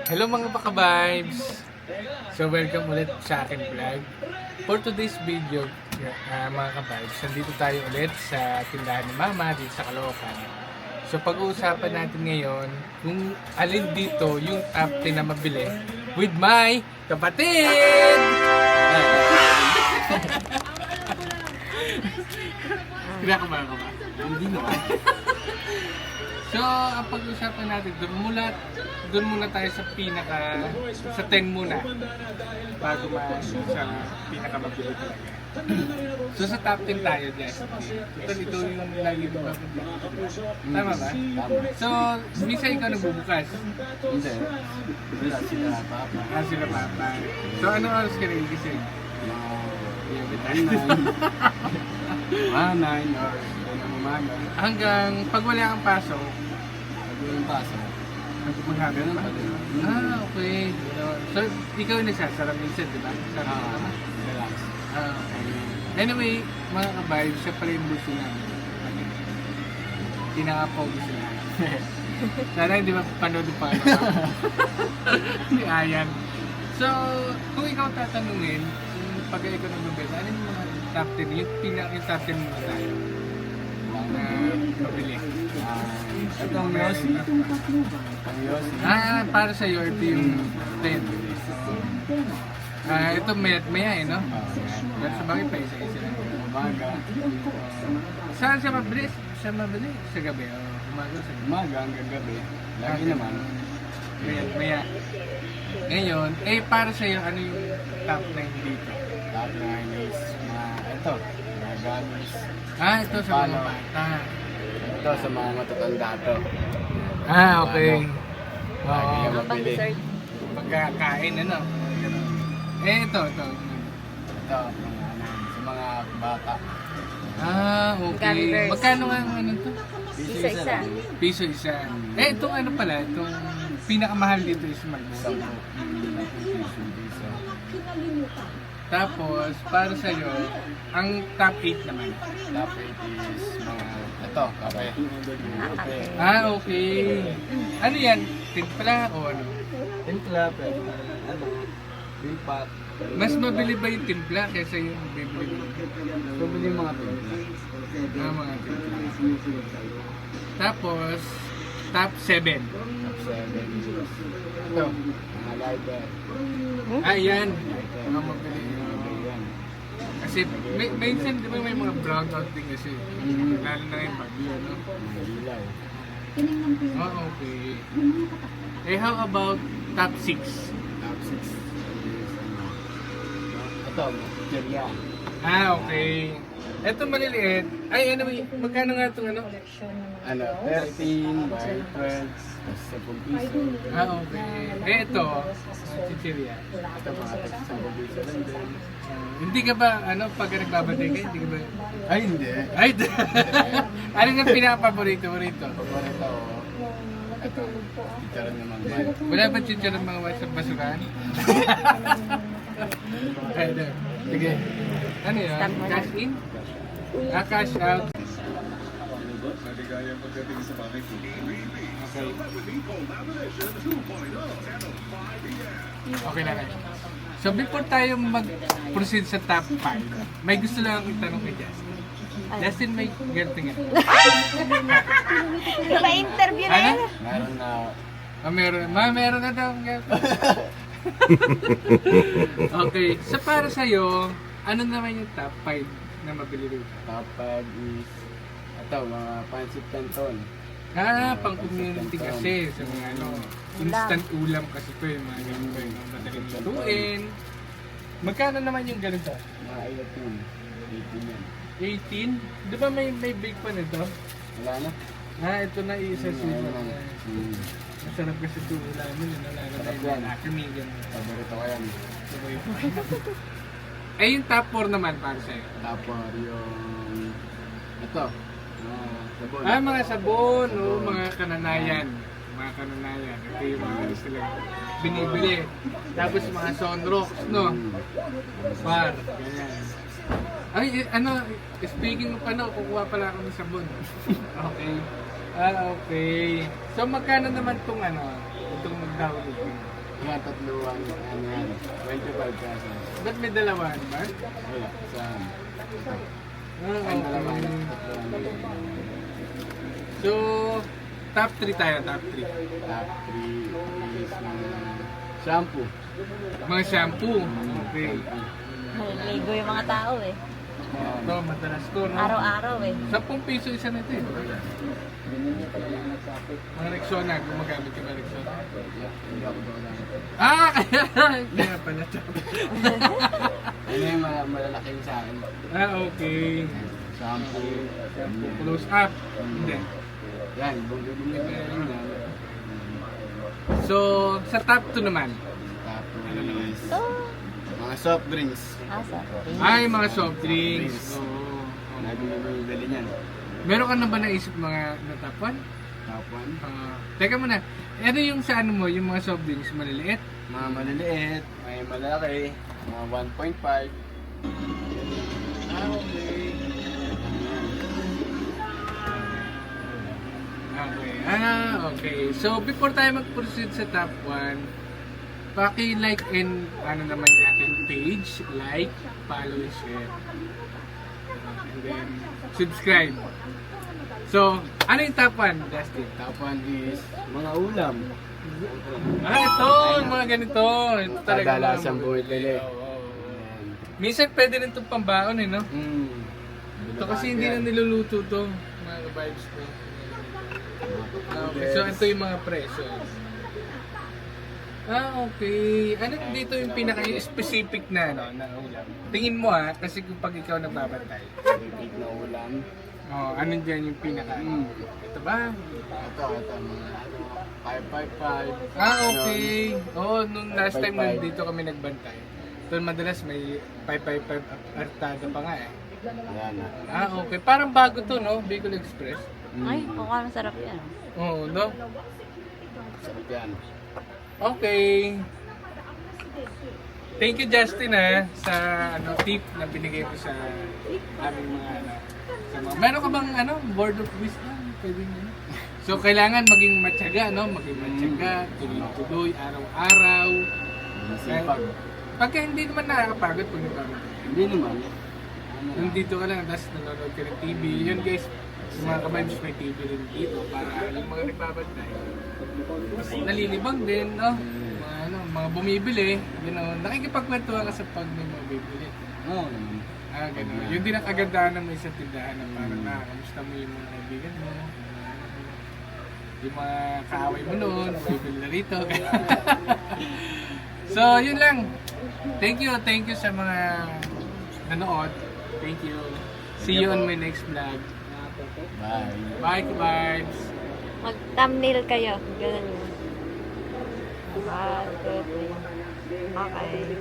Hello mga baka-vibes! So welcome ulit sa akin vlog. For today's video, mga ka-vibes, nandito tayo ulit sa tindahan ni Mama dito sa Caloocan. So pag-uusapan natin ngayon kung alin dito yung top 10 na mabili with my kapatid! Kinakabahan ka ba? Hindi naman. So, ang pag-usapan natin, doon muna tayo sa sa 10 muna, bago sa pinakamabili talaga. So, sa top 10 tayo dyan. Ito yung lagi mo mabili. Tama ba? So, minsan ikaw nagbubukas. Hindi. Wala sila papa. Sila papa. So, ano oras ka rin kasi? Mga 9 or umaga. Hanggang pag wala kang pasok, Yung paso. maghapon pa. Okay. So, ikaw yung nagsasarap minsan, di ba? Sarap ka. Relax. Okay. Anyway, mga ka-vibes, siya pala yung gusto namin. Tinakapaw gusto namin. Sana hindi ba panood pa ni Ayan. So, kung ikaw tatanungin, pag ikaw nagbibenta, ano yung mga top 10? Yung top 10 muna tayo na mabili. Itong Yossi. Ang Yossi. Para sa iyo, ito yung 10. Ito maya eh, no? Pero sa bagay pa isa-isa lang. Umaga. Saan siya mabili? Sa gabi o umaga sa gabi? Umaga hanggang gabi. Lagi naman. Maya. Ngayon, para sa iyo, ano yung top 9 dito? Top 9 is ito. Mga gamis. Ito sa mga Paano? bata. Ito sa mga matatanda to. Okay. Lagi Oo. yung mabili. Pagkakain, ano? Ito. Ito, sa mga bata. Okay. Gummy Magkano nga ang ano to? Isa-isa. lang. Piso isa. Itong ano pala, itong pinakamahal dito is Marlboro. 10 piso. Tapos, para sa'yo, ang top 8 naman. Top 8 is mga ito, kape. Kape. Okay. Ano yan? Timpla o ano? Timpla, pero ano, bilpat. Mas mabili ba yung timpla kaysa yung bibili mo? Pabili mga timpla. Mga timpla. Tapos, top 7. Top 7 is ito, mga lighter. Yan. Mga mabili. Yan. Kasi, minsan, di ba may mga brownout din kasi. Lalo na yung bagyo, no? Mga ilaw. Okay. How about top 6? Top 6 is ito, Jerya. Okay. Ito maliliit. Anyway, magkano nga itong ano? Ano, 13 by 12, tapos 10 piso. Okay. Ito, chichirya. Ito mga 10 piso lang din. Hindi ka ba, pag nagbabantay ka, hindi ka ba? Ay, hindi. Ay, ano nga pinaka-paborito mo rito? Paborito ko. Ito, chicharon naman man. Wala ba chicharon mga sa basurahan? Ay, no. Sige. Ano yun? Stop mo na. Cash in? Cash out. Maligayang pagdating sa bahay ko. Okay. Okay na rin. So before tayo mag-proceed sa top 5, may gusto lang akong itanong kay Justin. Justin, may ganito nga. Pa-interview na Ano? yan. Meron na, Meron na daw. Okay. So para sa'yo, ano naman yung top 5 na mabili rito? top 5 is ito, mga pancit canton. Pang community kasi sa mga instant ulam kasi ito yung mga ganito yung madaling lutuin. Magkano naman yung ganito? Mga 18 yan. 18? Di ba may big pa nito? Wala na. Ito na isa sulat. Hmm. Masarap kasi ito ulamin. Lalo na Sarap yan. yung acme. Ganun. Paborito ko yan. Yung top 4 naman para sa'yo. Tapos yung ito, sabon. Mga sabon, mga kananayan. Mga kananayan. Ito yung mga gusto lang binibili. Tapos mga sunrocks, no? Bar, ganyan. Speaking of kukuha pala ako ng sabon. Okay. Okay. So magkano naman itong itong magdawag dito? Yan, tatluan. Ano yan? 25 pesos. Ba't may dalawahan ba? Wala. Saan? Ah, Ay, dalawahan. okay. Tatluan. So, top 3 tayo, top 3. Top 3 is shampoo. Mga shampoo. Okay. Ligo yung mga tao eh. Ito, madalas to, no? Araw-araw eh. 10 piso isa nito eh. Mga Rexona, gumagamit ka ba Rexona? Hindi ako doon lang. Ah, kaya pala. Ano yung malalaking sa akin? Ah, okay. Shampoo. Shampoo, close up. Hindi. Yan, bumibili ko yan. So, sa top 2 naman. Tapos, Oh. mga soft drinks. Asa? Ay, mga soft drinks. Oo. Lagi na bumibili niyan. Meron ka na ba naisip mga na top 1? Top 1. Teka muna, ano yung sa ano mo, yung mga soft drinks maliliit? Mga maliliit, may malalaki, mga 1.5. Ah, okay. Okay. So, before tayo mag-proceed sa top 1, paki-like and ano naman yung ating page, like, follow, and share. And then, subscribe. So, ano yung top 1, Dustin? Top 1 is mga ulam. Ah, ito, yung mga ganito. Ito talaga Kadalasang mga bumibili. Oo. Minsan pwede rin itong pambaon eh, no? Ito kasi hindi na niluluto to, mga vibes ko. Okay, so ito yung mga presyo. Ah, okay. Ano dito yung pinaka-specific na, no, na ulam? Tingin mo kasi kung pag ikaw nagbabantay. Repeat na ulam. Oh, ano dyan yung pinaka? Ito ba? Ito, mga 555. Ah, okay. Oo, nung last time 555. nandito kami nagbantay. Doon madalas may 555 artada pa nga eh. Ayan na. Ah, okay. Parang bago to, no? Bicol Express. Ay, mukhang sarap yan. Oo, no? Sarap yan. Okay. Thank you Justin sa tip na binigay mo sa aming mga sa mga. Meron ka bang word of wisdom? Pwede mo. So kailangan maging matyaga, no? Maging matyaga, tuloy-tuloy, araw-araw. Masipag. Pagka hindi naman nakakapagod pag nagkakaroon. Hindi naman. Nandito ka lang, tapos nanonood ka ng TV. Yun guys, yung mga kabibes may TV rin dito para yung mga nagbabantay. Mas nalilibang din, no? Mga bumibili, nakikipagkwentuhan ka sa pag may mga bibili. Oo naman. Ah, gano'n. Yun din ang kagandahan ng may isang tindahan na parang kamusta mo yung mga kaibigan mo. Yung mga kaaway mo noon, bibili na rito. So, yun lang. Thank you sa mga nanood. Thank you. See you on my next vlog. Bye. Bye, vibes. Mag-thumbnail kayo. Ganun. 1, 2, 3. Okay.